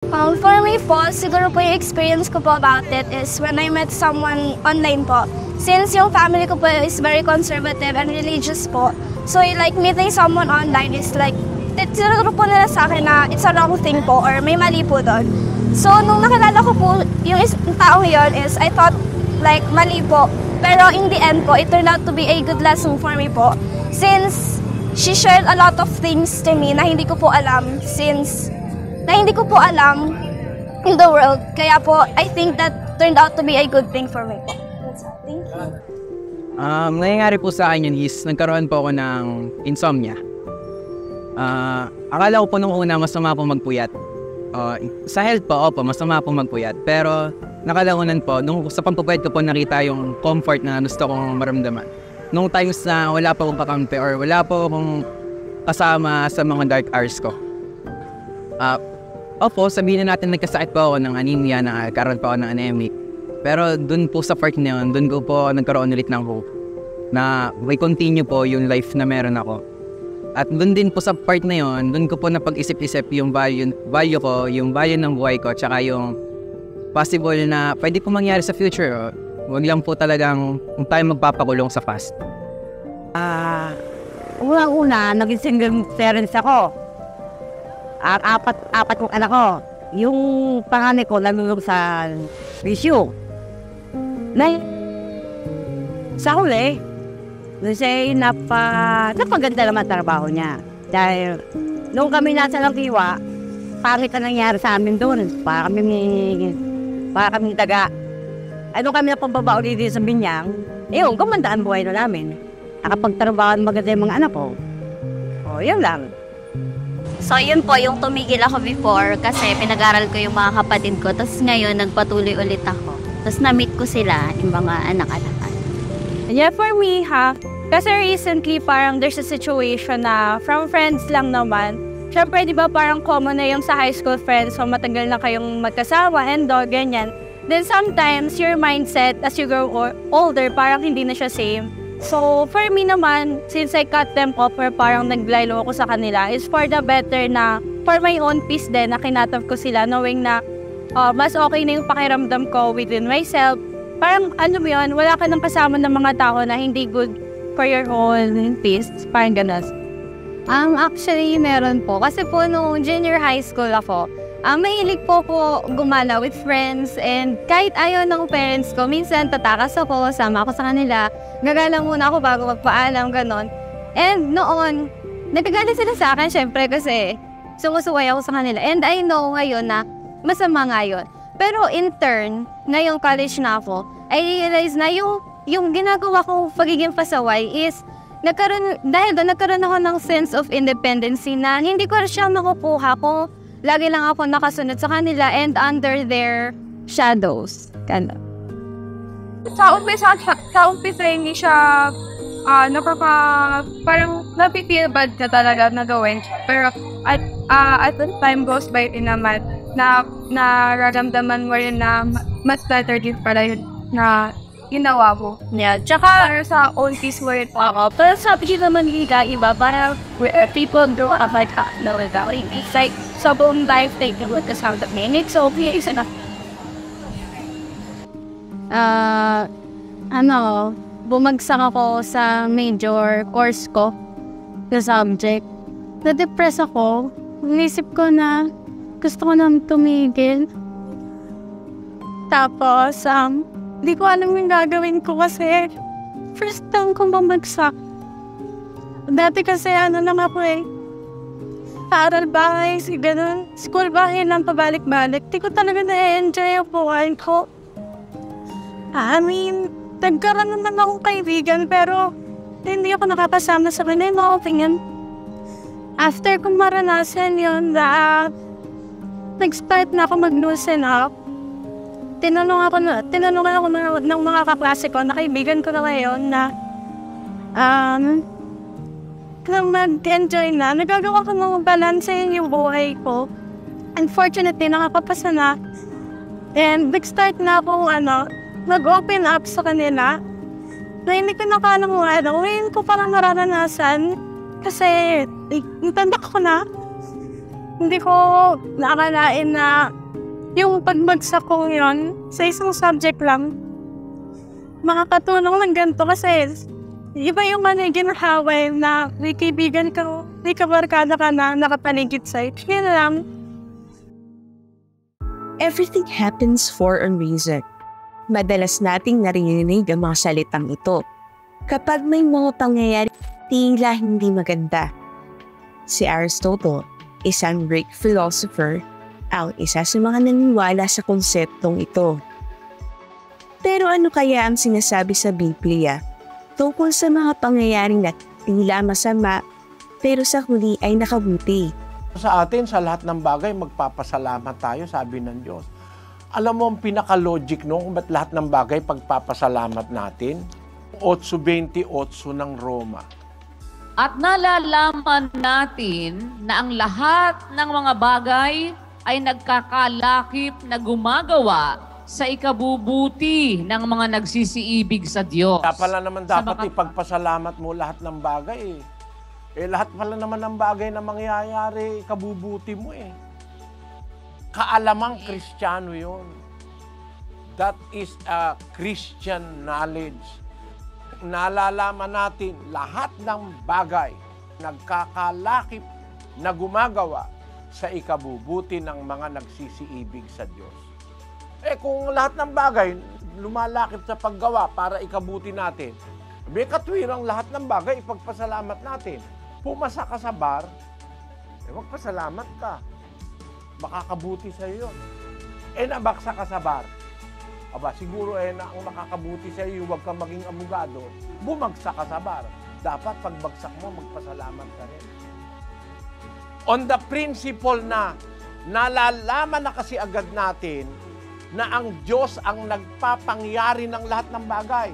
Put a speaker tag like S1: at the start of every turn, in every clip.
S1: For me po, siguro po yung experience ko po about it is when I met someone online po. Since yung family ko po is very conservative and religious po, so like meeting someone online is like, tinuro po nila sa akin na it's a wrong thing po or may mali po doon. So nung nakilala ko po yung taong yun is I thought like mali po. Pero in the end po, it turned out to be a good lesson for me po. Since she shared a lot of things to me na hindi ko po alam in the world. Kaya po, I think that turned out to be a good thing for me po. That's all. Thank you.
S2: Nangyayari po sa akin yun is nagkaroon po ako ng insomnia. Akala ko po nung una masama po magpuyat. Sa health po, opo, masama po magpuyat. Pero nakalaunan po, nung sa pampupuyat ko po nakita yung comfort na gusto kong maramdaman. Nung times na wala po akong kakampi or wala po akong kasama sa mga dark hours ko. Opo, sabihin na natin nagkasakit po ako ng anemia, nagkaroon pa ako ng anemic. Pero dun po sa part na yun, dun ko po nagkaroon ulit ng hope na may continue po yung life na meron ako. At dun din po sa part na yun, dun ko po napag-isip-isip yung value ko, yung value ng buhay ko, tsaka yung possible na pwede po mangyari sa future. Huwag lang po talagang kung tayo magpapakulong sa past.
S3: Unang-una, naging single parents ako. At apat kong anak ko. Yung panganay ko, nalulog sa bisyo. Sa huli, kasi napaganda naman trabaho niya. Dahil nung kami nasa Langkiwa, pangit na nangyari sa amin doon. Para kami daga. Nung kami na pambaba ulit sa Binyang, gumanda ang buhay na namin. Nakapagtrabaho maganda yung mga anak ko. Yun lang.
S4: So, yun po yung tumigil ako before kasi pinag-aral ko yung mga kapatid ko. Tapos ngayon, nagpatuloy ulit ako. Tapos na-meet ko sila, yung mga anak-anak.
S5: Yeah, for me, kasi recently, parang there's a situation na from friends lang naman. Siyempre, di ba, parang common na yung sa high school friends, so matagal na kayong magkasama and all, ganyan. Then sometimes, your mindset as you grow older, parang hindi na siya same. So, for me naman, since I cut them off or parang naglaylo ako sa kanila, is for the better na, for my own peace din, na kinatap ko sila, knowing na mas okay na yung pakiramdam ko within myself. Parang, wala ka nang kasama ng mga tao na hindi good for your own peace. Parang ganas.
S1: Actually, meron po. Kasi po, nung junior high school ako, mahilig po gumala with friends and kahit ayaw ng parents ko, minsan tatakas ako, sama ako sa kanila, gagala muna ako bago magpaalam, ganon. And noon, nagagalit sila sa akin, syempre, kasi sumusuway ako sa kanila. And I know ngayon na masama nga yun. Pero in turn, ngayong college na ako, I realize na yung ginagawa kong pagiging pasaway is, dahil doon nagkaroon ako ng sense of independency na hindi ko siya makukuha kung lagi lang ako nakasunod sa kanila and under their shadows. Gano'n.
S5: Sa umpisa hindi siya parang napipil bad ka talaga na gawin. Pero at the time goes by din naman na nararamdaman mo rin na mas better din pala yun na ginawa mo.
S4: Yeah, tsaka
S5: para sa own peace mo rin ako. Pero sabi ko naman iba, para people grow up like that. It's like sa buong life, they can look us how the minutes, so okay, isa na.
S1: Bumagsak ako sa major course ko, the subject. Na-depress ako. Inisip ko na gusto ko nang tumigil. Tapos, hindi ko alam yung gagawin ko kasi first time kong bumagsak. Dati kasi lang ako aral bahay, ganun. School bahay lang pabalik-balik. Di ko talaga na-enjoy ang buhay ko. Nagkaroon naman akong kaibigan pero hindi ako nakapasama sa kanila yung mga opinion. After kong maranasan yun, nag-start na ako mag-loosen up. Tinanungan ako ng mga kaklase ko na kaibigan ko na ngayon na kung mag-enjoy na, nagagawa ko ng balansehin yung buhay ko. Unfortunately, nakakapasa na. And nag-start na akong mag-open up sa kanila. Na hindi ko nakala mo ngayon ko parang nararanasan. Kasi, natanda ko na.
S5: hindi ko nakakalain na yung pagbagsak ko yun sa isang subject lang, makakatulong ng ganito kasi iba yung ginahaway na may kaibigan ka, may kabarkada ka na nakapaligid sa'yo. Yun lang.
S6: Everything happens for a reason. Madalas nating narinig ang mga salitang ito kapag may mga pangyayari tila hindi maganda. Si Aristotle, isang Greek philosopher, ang isa sa mga naniniwala sa konseptong ito. Pero ano kaya ang sinasabi sa Biblia tungkol sa mga pangyayaring na tila masama pero sa huli ay nakabuti?
S7: Sa atin, sa lahat ng bagay, magpapasalamat tayo, sabi ng Diyos. Alam mo ang pinaka-logic kung ba't lahat ng bagay pagpapasalamat natin? 8:28 ng Roma.
S8: At nalalaman natin na ang lahat ng mga bagay ay nagkakalakip na gumagawa sa ikabubuti ng mga nagsisiibig sa Diyos.
S7: Kaya pala naman dapat ipagpasalamat mo lahat ng bagay lahat pala naman ng bagay na mangyayari, ikabubuti mo Kaalamang Kristiyano yun. That is a Christian knowledge. Nalalaman natin lahat ng bagay nagkakalakip na gumagawa sa ikabubuti ng mga nagsisiibig sa Diyos. Kung lahat ng bagay lumalakip sa paggawa para ikabuti natin, may katwirang lahat ng bagay ipagpasalamat natin. Pumasa ka sa bar, magpasalamat ka. Makakabuti sa iyo yun. Nabaksa ka sa bar, aba, siguro na ang makakabuti sa iyo, huwag kang maging abogado, bumagsak ka sa bar. Dapat pagbagsak mo, magpasalamat ka rin. On the principle na nalalaman na kasi agad natin na ang Diyos ang nagpapangyari ng lahat ng bagay.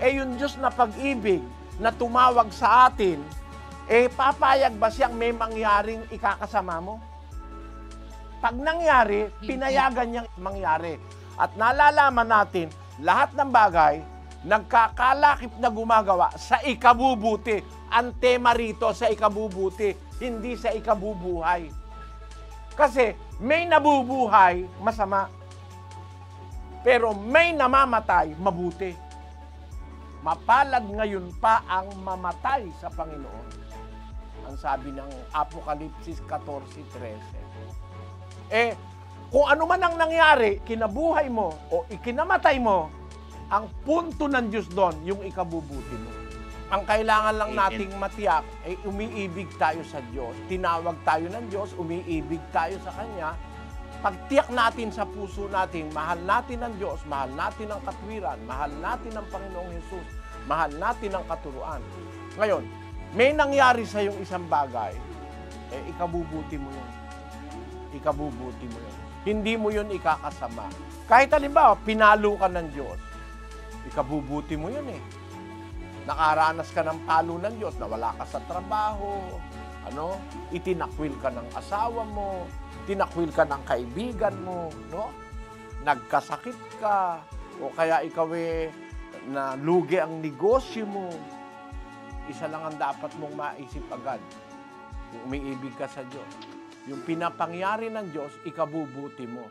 S7: Yung Diyos na pag-ibig na tumawag sa atin, papayag ba siyang may mangyaring ikakasama mo? Pag nangyari, pinayagan niyang mangyari. At nalalaman natin, lahat ng bagay, nagkakalakip na gumagawa sa ikabubuti. Ang tema rito sa ikabubuti, hindi sa ikabubuhay. Kasi may nabubuhay, masama. Pero may namamatay, mabuti. Mapalad ngayon pa ang mamatay sa Panginoon. Ang sabi ng Apokalipsis 14:13. Kung ano man ang nangyari, kinabuhay mo o ikinamatay mo, ang punto ng Diyos doon, yung ikabubuti mo. Ang kailangan lang nating matiyak ay umiibig tayo sa Diyos. Tinawag tayo ng Diyos, umiibig tayo sa Kanya. Pagtiyak natin sa puso natin, mahal natin ang Diyos, mahal natin ang katwiran, mahal natin ang Panginoong Hesus, mahal natin ang katuruan. Ngayon, may nangyari sa yung isang bagay, ikabubuti mo yun. Ikabubuti mo yun. Hindi mo yun ikakasama. Kahit halimbawa, pinalo ka ng Diyos, ikabubuti mo yun Nakaranas ka ng palo ng Diyos, nawala ka sa trabaho, itinakwil ka ng asawa mo, tinakwil ka ng kaibigan mo, nagkasakit ka, o kaya ikaw nalugi ang negosyo mo. Isa lang ang dapat mong maisip agad, kung umiibig ka sa Diyos. Yung pinapangyari ng Diyos, ikabubuti mo.